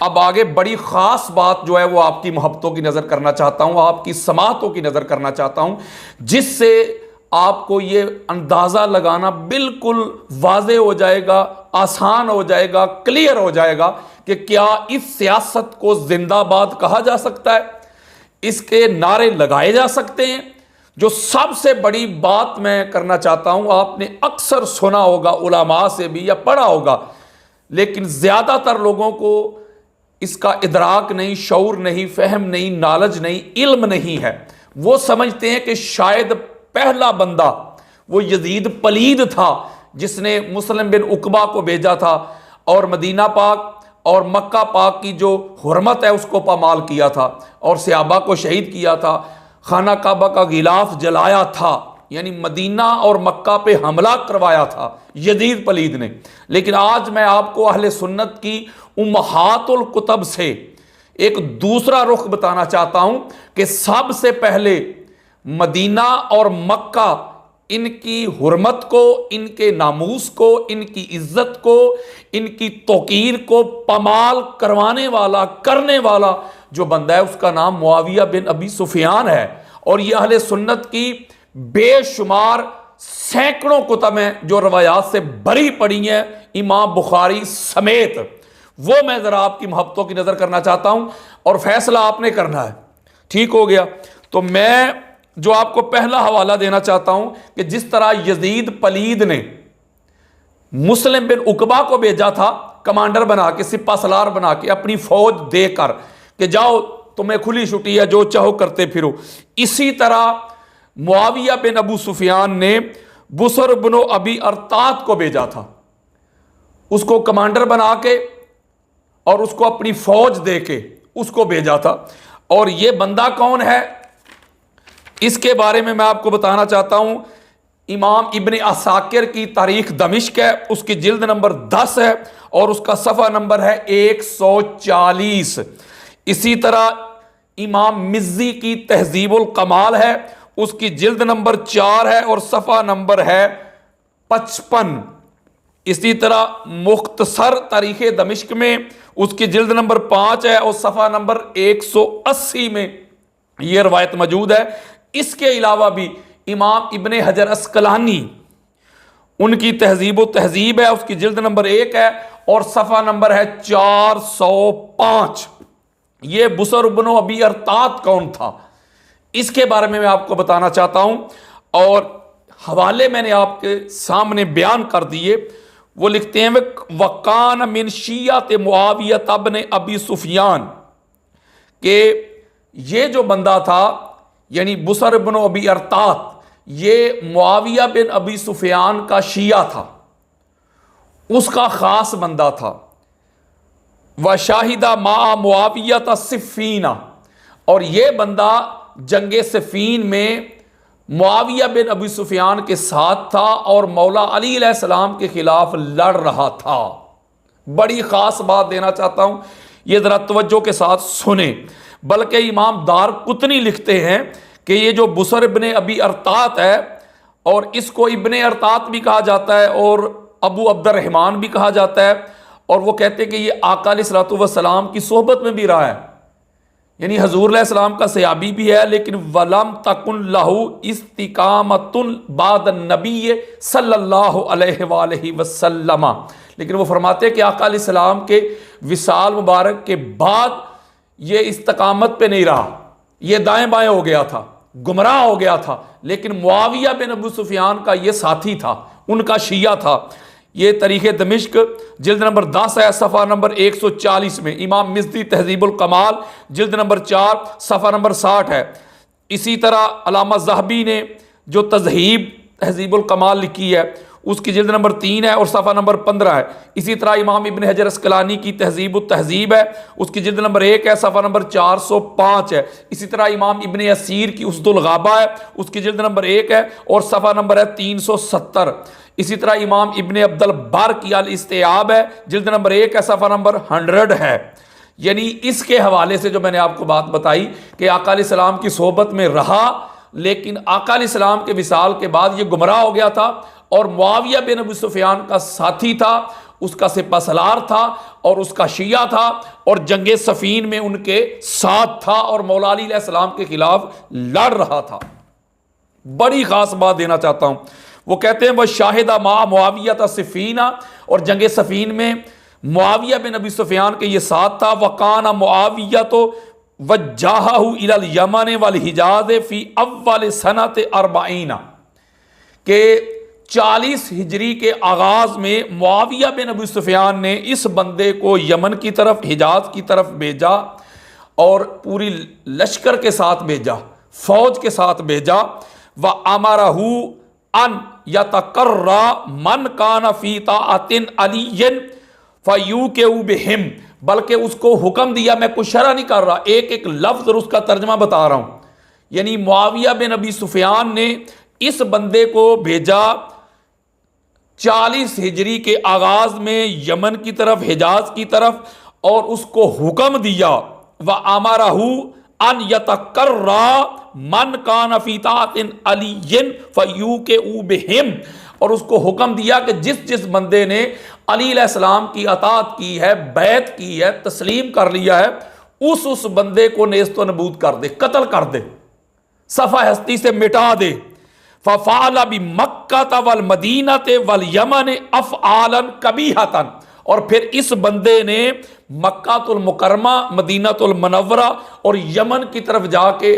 अब आगे बड़ी ख़ास बात जो है वो आपकी मोहब्बतों की नज़र करना चाहता हूँ, आपकी समातों की नज़र करना चाहता हूँ, जिससे आपको ये अंदाज़ा लगाना बिल्कुल वाज़े हो जाएगा, आसान हो जाएगा, क्लियर हो जाएगा कि क्या इस सियासत को जिंदाबाद कहा जा सकता है, इसके नारे लगाए जा सकते हैं। जो सबसे बड़ी बात मैं करना चाहता हूँ, आपने अक्सर सुना होगा उलमा से भी या पढ़ा होगा, लेकिन ज़्यादातर लोगों को इसका इदराक नहीं, शऊर नहीं, फहम नहीं, नॉलेज नहीं, इल्म नहीं है। वो समझते हैं कि शायद पहला बंदा वो यजीद पलीद था जिसने मुस्लिम बिन उकबा को भेजा था और मदीना पाक और मक्का पाक की जो हुर्मत है उसको पामाल किया था और सहाबा को शहीद किया था, खाना काबा का गिलाफ जलाया था, यानी मदीना और मक्का पे हमला करवाया था यजीद पलीद ने। लेकिन आज मैं आपको अहले सुन्नत की उम्महातुल कुतब से एक दूसरा रुख बताना चाहता हूं कि सबसे पहले मदीना और मक्का, इनकी हुर्मत को, इनके नामूस को, इनकी इज्जत को, इनकी तौकीर को पमाल करवाने वाला, करने वाला जो बंदा है उसका नाम मुआविया बिन अबी सुफियान है। और यह अहले सुन्नत की बेशुमार सैकड़ों कुतब हैं जो रवायात से भरी पड़ी हैं, इमाम बुखारी समेत। वो मैं ज़रा आपकी मोहब्बतों की नज़र करना चाहता हूं और फैसला आपने करना है। ठीक हो गया? तो मैं जो आपको पहला हवाला देना चाहता हूं कि जिस तरह यजीद पलीद ने मुस्लिम बिन उकबा को भेजा था कमांडर बना के, सिपा सलार बना के, अपनी फौज देकर कि जाओ तुम्हें खुली छुट्टी है, जो चाहो करते फिरो, इसी तरह मुआविया बिन अबू सुफियान ने बुसर बिन अबी अरतात को भेजा था, उसको कमांडर बना के और उसको अपनी फौज दे के उसको भेजा था। और ये बंदा कौन है इसके बारे में मैं आपको बताना चाहता हूं। इमाम इब्ने असाकिर की तारीख दमिश्क है, उसकी जिल्द नंबर 10 है और उसका सफ़ा नंबर है 140। इसी तरह इमाम मिज़्ज़ी की तहज़ीबुल कमाल है, उसकी जिल्द नंबर 4 है और सफ़ा नंबर है 55। इसी तरह मुख्तसर तारीख़ दमिश्क में उसकी जिल्द नंबर 5 है और सफ़ा नंबर 180 में यह रवायत मौजूद है। इसके अलावा भी इमाम इब्ने हजर अस्कलानी, उनकी तहज़ीब व तहज़ीब है, उसकी जिल्द नंबर 1 है और सफ़ा नंबर है 405। ये बुसर बिन अबी अरतात कौन था इसके बारे में मैं आपको बताना चाहता हूं और हवाले मैंने आपके सामने बयान कर दिए। वो लिखते हैं वकान मिन शियात मुआविया इब्न अबी सुफियान, के ये जो बंदा था यानी बुसर बिन अबी अरतात, ये मुआविया बिन अबी सुफियान का शिया था, उसका खास बंदा था। व शाहिदा मा मुआविया सिफ़ीना, और ये बंदा जंगे सिफ़ीन में मुआविया बिन अबी सुफियान के साथ था और मौला अली अलैहिस्सलाम के खिलाफ लड़ रहा था। बड़ी ख़ास बात देना चाहता हूँ, ये ज़रा तवज्जो के साथ सुने। बल्कि इमाम दार कुतनी लिखते हैं कि ये जो बुसर इब्ने अबी अरतात है, और इसको इब्ने अरतात भी कहा जाता है और अबू अब्दुर्रहमान भी कहा जाता है, और वो कहते हैं कि ये आका अलैहिस्सलातु वस्सलाम की सोहबत में भी रहा है, यानी हजूर अलैहिस्सलाम का सहाबी भी है। लेकिन वलम तकुन लहू इस्तिकामतुन बाद नबी सल्लल्लाहु अलैहि वसल्लम, लेकिन वो फरमाते हैं कि आका अलैहिस्सलाम के विसाल मुबारक के बाद ये इस्तकामत पे नहीं रहा, ये दाएं बाएं हो गया था, गुमराह हो गया था। लेकिन मुआविया बिन अबू सुफियान का ये साथी था, उनका शिया था। ये तारीख़ दमिश्क जिल्द नंबर 10 है, सफ़ा नंबर 140 में। इमाम मिज़्ज़ी तहज़ीबुल कमाल जिल्द नंबर 4 सफ़ा नंबर 60 है। इसी तरह अल्लामा ज़हबी ने जो तज़हीब तहज़ीबुल कमाल लिखी है उसकी जिल्द नंबर 3 है और सफ़ा नंबर 15 है। इसी तरह इमाम इब्ने हजर अस्कलानी की तहज़ीब व तहज़ीब है, उसकी जिल्द नंबर 1 है, सफ़ा नंबर 405 है। इसी तरह इमाम इब्ने असीर की उसदुल गाबा है, उसकी जिल्द नंबर 1 है और सफ़ा नंबर है 370। इसी तरह इमाम इब्ने अब्दुल बार की अल इस्तियाब है, जिल्द नंबर 1 है, सफ़ा नंबर 100 है। यानी इसके हवाले से जो मैंने आपको बात बताई कि आका अलैहिस्सलाम की सोहबत में रहा, लेकिन आका अलैहिस्सलाम के विसाल के बाद ये गुमराह हो गया था और मुआविया बिन अबू सुफियान का साथी था उसका सिपा सलार था और उसका शिया था और जंगे सफीन में उनके साथ था और मौला अली अलैहिस्सलाम के खिलाफ लड़ रहा था। बड़ी खास बात देना चाहता हूं, वो कहते हैं वह शाहिदा मा मुआविया था सिफीना, और जंगे सफीन में मुआविया बिन अबी सुफियान के ये साथ था। वकाना मुआविया तो वज्जाहु इलल यमन वल हिजाज फी अव्वल सनत अरबाइना के 40 हिजरी के आगाज में मुआविया बिन अबी सुफियान ने इस बंदे को यमन की तरफ, हिजाज की तरफ भेजा और पूरी लश्कर के साथ भेजा, फौज के साथ भेजा। व अमरहू अन यतकर्रा मन कान फी ताअतिन अलीयन फयू के बिहिम, बल्कि उसको हुक्म दिया, मैं कुछ शरह नहीं कर रहा, एक एक लफ्ज और उसका तर्जमा बता रहा हूं। यानी मुआविया बिन अबी सुफियान ने इस बंदे को भेजा 40 हिजरी के आगाज में यमन की तरफ, हिजाज की तरफ, और उसको हुक्म दिया व अमरहू अन यतकर्रा मन कान फी ताअतिन अलीयन फयू के बिहिम, और उसको हुक्म दिया कि जिस जिस बंदे ने अली अलैहिस्सलाम की अतात की है, बैत की है, तस्लीम कर लिया है, उस बंदे को नेस्तो नबूद कर दे, कत्ल कर दे, सफा हस्ती से मिटा दे। फफाला बि मक्का वल मदीना वल यमन अफआलन कबीहतन, और फिर इस बंदे ने मक्कातुल मुकरमा, मदीनातुल मनव्वरा और यमन की तरफ जाके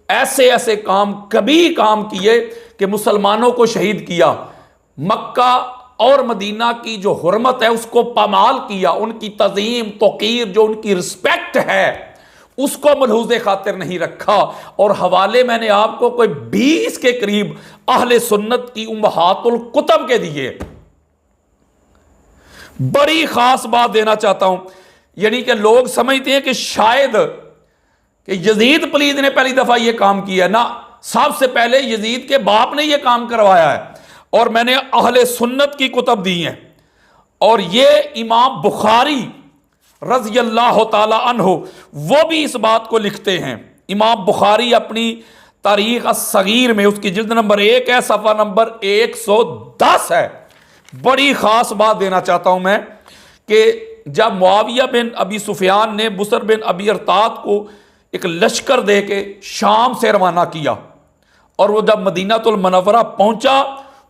ऐसे ऐसे काम, कभी काम किए कि मुसलमानों को शहीद किया। मक्का और मदीना की जो हुर्मत है उसको पामाल किया, उनकी तज़ीम तौकीर, जो उनकी रिस्पेक्ट है उसको मलहूज़े खातिर नहीं रखा। और हवाले मैंने आपको कोई 20 के करीब अहले सुन्नत की उम्महातुल कुतब के दिए। बड़ी खास बात देना चाहता हूं, यानी कि लोग समझते हैं कि शायद कि यजीद पलीद ने पहली दफा यह काम किया, ना, सबसे पहले यजीद के बाप ने यह काम करवाया है। और मैंने अहले सुन्नत की कुतब दी हैं, और ये इमाम बुखारी रज़ी अल्लाह ताला अन्हु वो भी इस बात को लिखते हैं। इमाम बुखारी अपनी तारीख अस्सगीर में, उसकी जिल्द नंबर 1 है, सफ़ा नंबर 110 है। बड़ी ख़ास बात देना चाहता हूं मैं कि जब मुआविया बिन अबी सुफियान ने बुसर बिन अबी अरतात को एक लश्कर दे के शाम से रवाना किया, और वो जब मदीनातुल मनव्वरा पहुंचा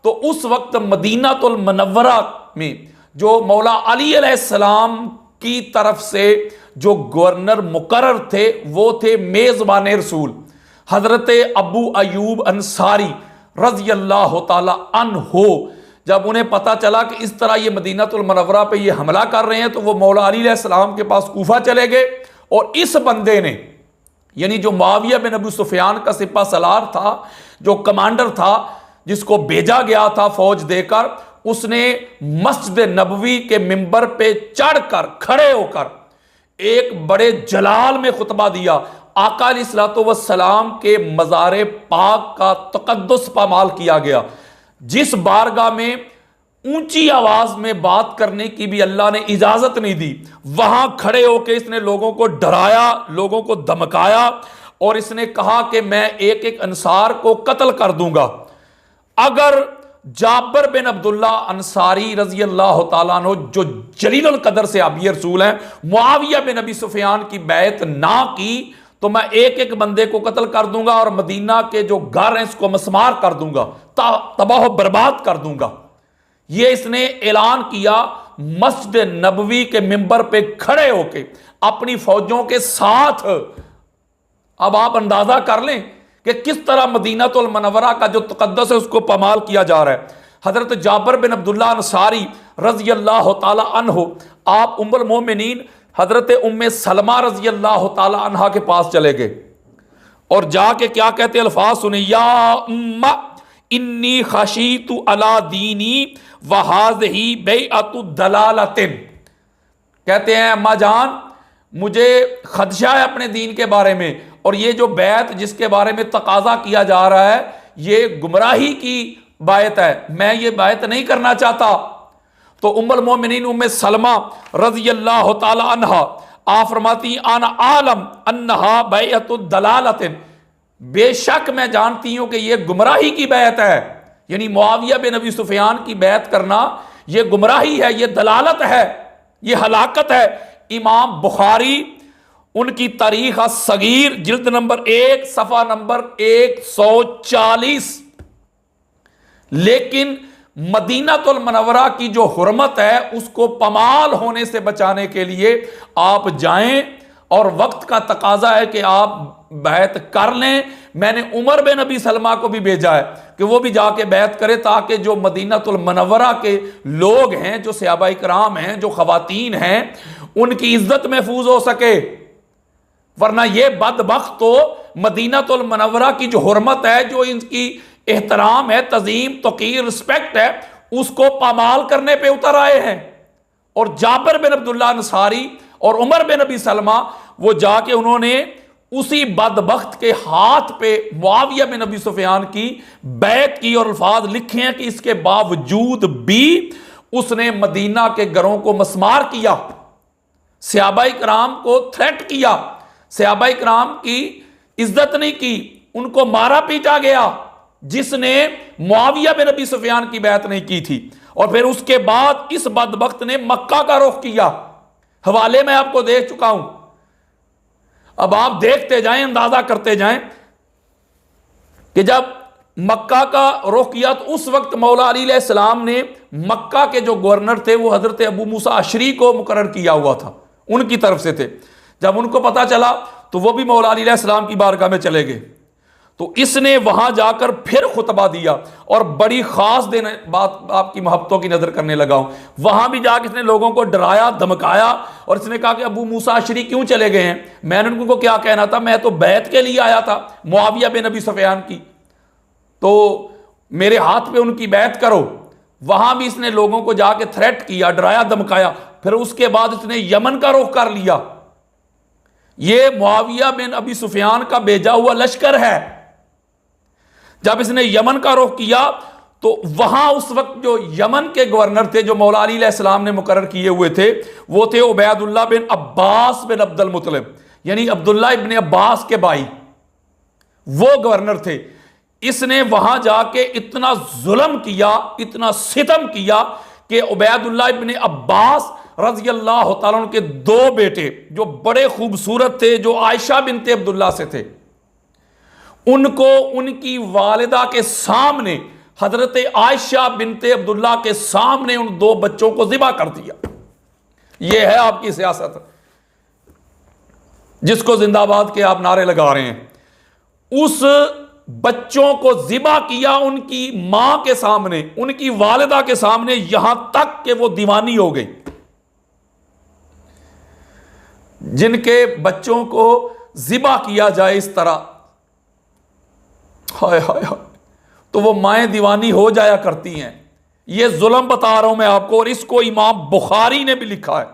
तो उस वक्त मदीनातुल मनव्वरा में जो मौला अली अलैहिस्सलाम की तरफ से जो गवर्नर मुकर्रर थे वो थे मेज़बान रसूल हजरत अबू अयूब अंसारी रज़ी अल्लाह ताला अन्हो। जब उन्हें पता चला कि इस तरह ये मदीनातुल मनव्वरा पे ये हमला कर रहे हैं तो वो मौला अली अलैहिस्सलाम के पास कूफा चले गए, और इस बंदे ने, यानी जो मुआविया बिन अबू सुफियान का सिपा सलार था, जो कमांडर था, जिसको भेजा गया था फौज देकर, उसने मस्जिद नबवी के मिंबर पे चढ़कर, खड़े होकर एक बड़े जलाल में खुतबा दिया। आका अलैहिस्सलातु वस्सलाम के मज़ार पाक का तक़द्दुस पामाल किया गया, जिस बारगाह में ऊंची आवाज में बात करने की भी अल्लाह ने इजाजत नहीं दी, वहां खड़े होकर इसने लोगों को डराया, लोगों को धमकाया, और इसने कहा कि मैं एक एक अंसार को कत्ल कर दूंगा अगर जाबर बिन अब्दुल्ला अंसारी रजी अल्लाह तआला अन्हु, जो जलीलुल कदर से आबिय रसूल हैं, मुआविया बिन अबी सुफियान की बैत ना की तो मैं एक एक बंदे को कत्ल कर दूंगा और मदीना के जो घर हैं इसको मसमार कर दूंगा, तबाह बर्बाद कर दूंगा। यह इसने ऐलान किया मस्जिद नबवी के मिंबर पे खड़े होके अपनी फौजों के साथ। अब आप अंदाजा कर लें कि किस तरह मदीनातुल मनव्वरा का जो तक़द्दुस है उसको पमाल किया जा रहा है। हजरत जाबर बिन अब्दुल्ला अंसारी रज़ी अल्लाह ताला अन्हु, आप उम्मुल मोमिनीन हजरत उम्मे सलमा रज़ी अल्लाह ताला अन्हा के पास चले गए और जाके क्या कहते अल्फाज सुने, या उम्मा इन्नी खशीतु अला दीनी व हाज़िही बैअतु दलालतिन। कहते हैं अम्मा जान, मुझे खदशा है अपने दीन के बारे में, और ये जो बैत जिसके बारे में तकाजा किया जा रहा है ये गुमराही की बायत है, मैं ये बायत नहीं करना चाहता। तो उम्मुल मोमिनीन उम्मे सलमा रज़ी अल्लाह ताला अन्हा आप फरमाती आना आलम अन्नहा बैअतु दलालतिन, बेशक मैं जानती हूं कि यह गुमराही की बैत है, यानी मुआविया बिन अबी सुफियान की बैत करना ये गुमराही है, ये दलालत है, ये हलाकत है। इमाम बुखारी उनकी तारीख सगीर जिल्द नंबर 1 सफ़ा नंबर 140। लेकिन मदीनातुल मुनव्वरा की जो हुर्मत है उसको पमाल होने से बचाने के लिए आप जाएं, और वक्त का तकाजा है कि आप बैत कर लें। मैंने उमर बिन अबी सलमा को भी भेजा है कि वो भी जाके बैत करे, ताकि जो मदीनातुल मुनव्वरा के लोग हैं, जो सहाबाए किराम हैं, जो खवातीन हैं, उनकी इज्जत महफूज हो सके। वरना ये बदबख्त तो मदीनातुल मुनव्वरा की जो हुर्मत है, जो इनकी एहतराम है, तज़ीम, तौक़ीर, रिस्पेक्ट है, उसको पामाल करने पे उतर आए हैं। और जाबिर बिन अब्दुल्लाह अंसारी और उमर बिन अबी सलमा वो जाके उन्होंने उसी बदबख्त के हाथ पे मुआविया बिन अबी सुफियान की बैत की, और अल्फाज लिखे हैं कि इसके बावजूद भी उसने मदीना के घरों को मस्मार किया, सहाबाए किराम को थ्रेट किया, सहाबाए किराम की इज्जत नहीं की, उनको मारा पीटा गया, जिसने मुआविया बिन अबी सुफियान की बैत नहीं की थी। और फिर उसके बाद इस बदबख्त ने मक्का का रुख किया। हवाले में आपको दे चुका हूं, अब आप देखते जाएं, अंदाजा करते जाएं कि जब मक्का का रुख किया तो उस वक्त मौला अली अलैहिस्सलाम ने मक्का के जो गवर्नर थे वो हजरत अबू मूसा अशरी को मुकर्रर किया हुआ था, उनकी तरफ से थे। जब उनको पता चला तो वो भी मौला अली अलैहिस्सलाम की बारगाह में चले गए। तो इसने वहां जाकर फिर खुतबा दिया, और बड़ी खास देने बात आपकी मोहब्बतों की नजर करने लगा हूं। वहां भी जाकर इसने लोगों को डराया, धमकाया, और इसने कहा कि अबू मूसा अशरी क्यों चले गए हैं, मैंने उनको क्या कहना था, मैं तो बैत के लिए आया था मुआविया बिन अबी सुफियान की, तो मेरे हाथ पे उनकी बैत करो। वहां भी इसने लोगों को जाके थ्रेट किया, डराया, धमकाया। फिर उसके बाद इसने यमन का रुख कर लिया। यह मुआविया बिन अबी सुफियान का भेजा हुआ लश्कर है। जब इसने यमन का रुख किया तो वहां उस वक्त जो यमन के गवर्नर थे, जो मौला अली अलैहिस्सलाम ने मुकर्रर किए हुए थे, वो थे उबैदुल्लाह बिन अब्बास बिन अब्दुल मुत्तलिब, यानी अब्दुल्ला इब्ने अब्बास के भाई, वो गवर्नर थे। इसने वहां जाके इतना जुल्म किया, इतना सितम किया कि उबैदुल्लाह इब्ने अब्बास रज़ी अल्लाह तआला अन्हु के दो बेटे जो बड़े खूबसूरत थे, जो आयशा बिनते अब्दुल्ला से थे, उनको उनकी वालिदा के सामने, हजरत आयशा बिनते अब्दुल्ला के सामने, उन दो बच्चों को ज़िबा कर दिया। यह है आपकी सियासत, जिसको जिंदाबाद के आप नारे लगा रहे हैं। उस बच्चों को ज़िबा किया उनकी मां के सामने, उनकी वालिदा के सामने, यहां तक कि वो दीवानी हो गई। जिनके बच्चों को ज़िबा किया जाए इस तरह, हाय हाय हाय, तो वो माएँ दीवानी हो जाया करती हैं। ये जुल्म बता रहा हूं मैं आपको, और इसको इमाम बुखारी ने भी लिखा है।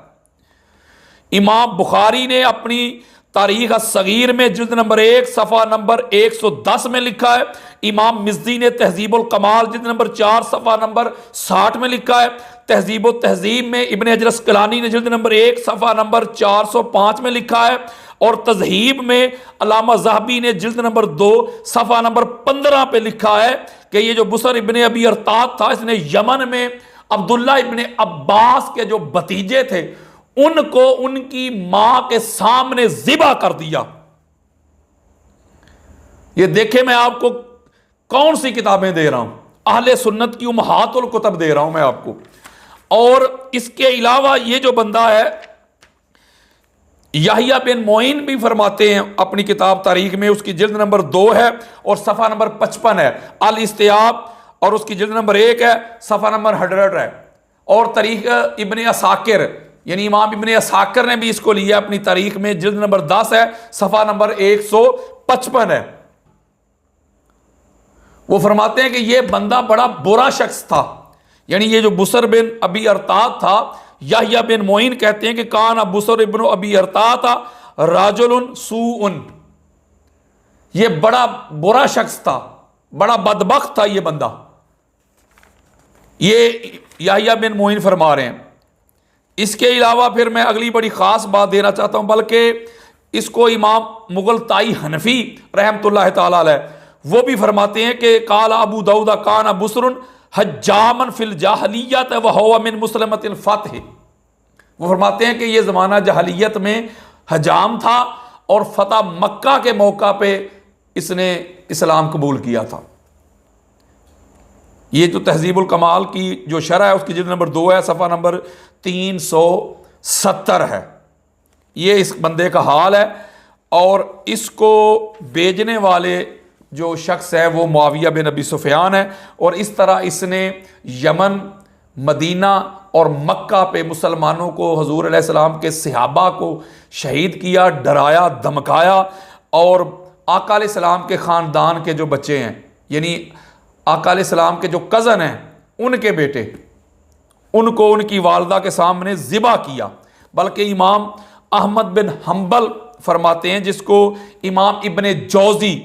इमाम बुखारी ने अपनी तारीख सगीर में जिल्द नंबर 1 सफ़ा नंबर 110 में लिखा है। इमाम मिज़्ज़ी ने तहज़ीबुल कमाल जिल्द नंबर 4 सफ़ा नंबर 60 में लिखा है। तहज़ीबुत तहज़ीब में इब्ने हजर अस्क़लानी ने जिल्द नंबर 1 सफ़ा नंबर 405 में लिखा है। और तज़हीब में अल्लामा ज़हबी ने जिल्द नंबर 2 सफ़ा नंबर 15 पे लिखा है कि ये जो बुसर इब्ने अबी अरताद था, इसने यमन में अब्दुल्ला इब्ने अब्बास के जो भतीजे थे उनको उनकी मां के सामने ज़िबा कर दिया। ये देखे, मैं आपको कौन सी किताबें दे रहा हूं, अहले सुन्नत की उम्महातुल कुतुब दे रहा हूं मैं आपको। और इसके अलावा ये जो बंदा है याहिया बिन मोइन भी फरमाते हैं अपनी किताब तारीख में, उसकी जिल्द नंबर 2 है और सफ़ा नंबर 55 है, अल इस्तियाब, और उसकी जिल्द नंबर 1 है, सफ़ा नंबर 100 है। और तारीख इब्ने असाकिर, यानी इमाम इब्ने असाकिर ने भी इसको लिया अपनी तारीख में, जिल्द नंबर 10 है, सफ़ा नंबर 155 है। वो फरमाते हैं कि यह बंदा बड़ा बुरा शख्स था, यानी ये जो बुसर बिन अबी अरताद था, याहिया बिन मोइन कहते हैं कि कान बुसर इब्न अबी अरताद राजुलन सूउन, ये बड़ा बुरा शख्स था, बड़ा बदबख्त था ये बंदा। ये याहिया बिन मोइन फरमा रहे हैं। इसके अलावा फिर मैं अगली बड़ी ख़ास बात देना चाहता हूँ, बल्कि इसको इमाम मुगलताई हनफी रहमतुल्लाह ताला अलैह वो भी फरमाते हैं कि काला अबू दाऊद काना बुसरुन हज्जामन फिल जाहलियत व हुवा मिन मुस्लिमतिल फतह। वो फरमाते हैं कि ये ज़माना जहलियत में हजाम था और फतह मक्का के मौका पे इसने इस्लाम कबूल किया था। ये जो तहजीबुल कमाल की जो शरह है उसकी जिल्द नंबर 2 है, सफ़ा नंबर 370 है। ये इस बंदे का हाल है। और इसको भेजने वाले जो शख्स है वो मुआविया बिन अबी सुफियान है। और इस तरह इसने यमन, मदीना और मक्का पे मुसलमानों को, हुजूर अलैहिस्सलाम के सहाबा को शहीद किया, डराया, धमकाया। और आका अलैहिस्सलाम के ख़ानदान के जो बच्चे हैं, यानी आका अलैहिस्सलाम के जो कज़न हैं उनके बेटे, उनको उनकी वालदा के सामने ज़िबा किया। बल्कि इमाम अहमद बिन हम्बल फरमाते हैं, जिसको इमाम इब्ने जौज़ी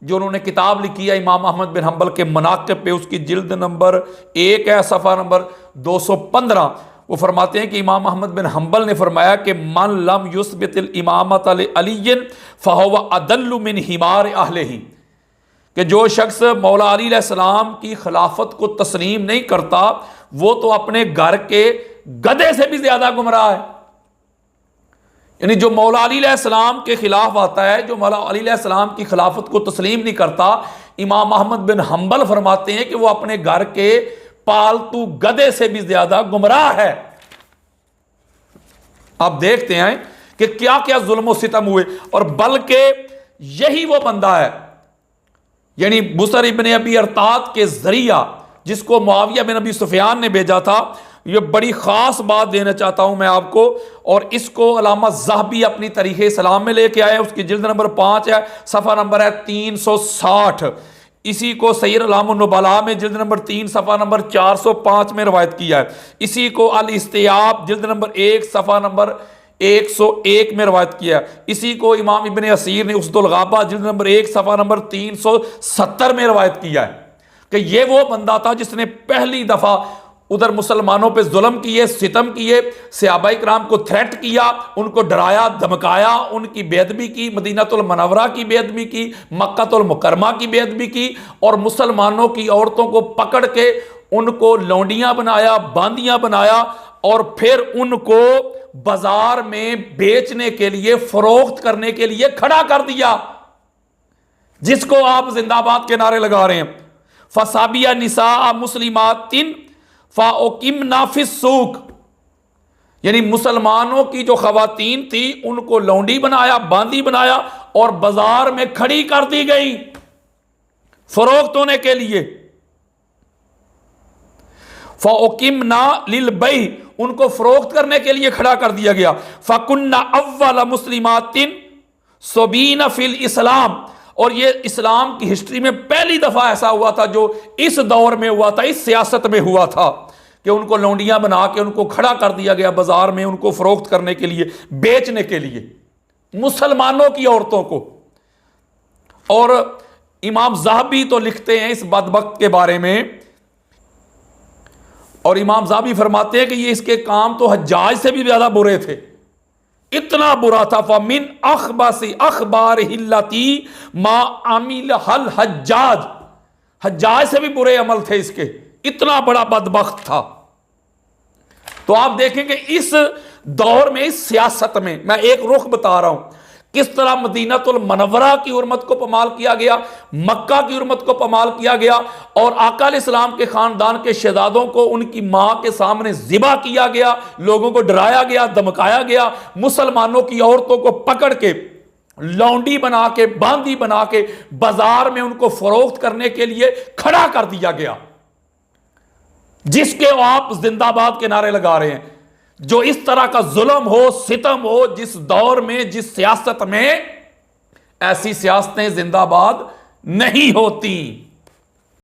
जो उन्होंने किताब लिखी है इमाम अहमद बिन हम्बल के मनाक़िब पे, उसकी जिल्द नंबर 1 है, सफ़ा नंबर 215, वो फरमाते हैं कि इमाम अहमद बिन हम्बल ने फरमाया कि मन लम युस्बितिल इमामत अलिय्यिन फहुवा अदल्लु मिन हिमार अहलिही, कि जो शख्स मौला अली अलैहिस्सलाम की खिलाफत को तस्लीम नहीं करता वो तो अपने घर के गधे से भी ज्यादा गुमराह है। यानी जो मौला अली अलैहिस्सलाम के खिलाफ आता है, जो मौला अली अलैहिस्सलाम की खिलाफत को तस्लीम नहीं करता, इमाम अहमद बिन हम्बल फरमाते हैं कि वो अपने घर के पालतू गधे से भी ज्यादा गुमराह है। आप देखते हैं कि क्या क्या जुल्म सितम हुए। और बल्कि यही वो बंदा है, यानी बुसर इब्ने अबी अरतात के जरिया जिसको मुआविया बिन अबी सुफियान ने भेजा था। ये बड़ी ख़ास बात देना चाहता हूं मैं आपको, और इसको अल्लामा ज़हबी अपनी तारीख़ इस्लाम में लेके आए। उसकी जिल्द नंबर 5 है, सफ़ा नंबर है 360। इसी को सैय्यद अलामुन नुबला में जिल्द नंबर 3 सफ़ा नंबर 405 में रवायत किया है। इसी को अल इस्तियाब जिल्द नंबर 1 सफ़ा नंबर 101 में रवायत किया। इसी को इमाम इब्ने असीर ने उसदुल गाबा जिल्द नंबर 1 सफ़ा नंबर 370 में रवायत किया है कि ये वो बंदा था जिसने पहली दफ़ा उधर मुसलमानों पे जुल्म किए, सितम किए, सहाबाए किराम को थ्रेट किया, उनको डराया, धमकाया, उनकी बेअदबी की, मदीनातुल मुनव्वरा की बेअदबी की, मक्कातुल मुकर्रमा की बेअदबी की, और मुसलमानों की औरतों को पकड़ के उनको लौंडियां बनाया, बांदियां बनाया, और फिर उनको बाजार में बेचने के लिए, फरोख्त करने के लिए खड़ा कर दिया, जिसको आप जिंदाबाद के नारे लगा रहे हैं। फसाबिया निसा मुस्लिमातिन फाओकिम नाफिस सूक, यानी मुसलमानों की जो खवातीन थी उनको लौंडी बनाया, बांदी बनाया और बाजार में खड़ी कर दी गई फरोख्त होने के लिए। फाओकिम ना लिल बई, उनको फरोख्त करने के लिए खड़ा कर दिया गया। फकुन्ना अव्वल मुस्लिमातिन सोबीना फिल इस्लाम, और ये इस्लाम की हिस्ट्री में पहली दफा ऐसा हुआ था जो इस दौर में हुआ था, इस सियासत में हुआ था कि उनको लौंडियां बना के उनको खड़ा कर दिया गया बाजार में, उनको फरोख्त करने के लिए, बेचने के लिए, मुसलमानों की औरतों को। और इमाम ज़हबी तो लिखते हैं इस बदबख्त के बारे में, और इमाम ज़हबी फरमाते हैं कि ये इसके काम तो हज्जाज से भी ज्यादा बुरे थे, इतना बुरा था। फमिन अखबासी अखबार हिल्लती मा आमिल हल हज्जाज, हज्जाज से भी बुरे अमल थे इसके, इतना बड़ा बदबख्त था। तो आप देखेंगे इस दौर में, इस सियासत में, मैं एक रुख बता रहा हूं किस तरह मदीनातुल मुनव्वरा की उर्मत को पमाल किया गया, मक्का की उर्मत को पमाल किया गया, और आका अलैहिस्सलाम के खानदान के शहजादों को उनकी मां के सामने ज़िबा किया गया, लोगों को डराया गया, धमकाया गया, मुसलमानों की औरतों को पकड़ के लौंडी बना के, बांदी बना के बाजार में उनको फरोख्त करने के लिए खड़ा कर दिया गया, जिसके आप जिंदाबाद के नारे लगा रहे हैं। जो इस तरह का जुल्म हो, सितम हो, जिस दौर में, जिस सियासत में, ऐसी सियासतें जिंदाबाद नहीं होती।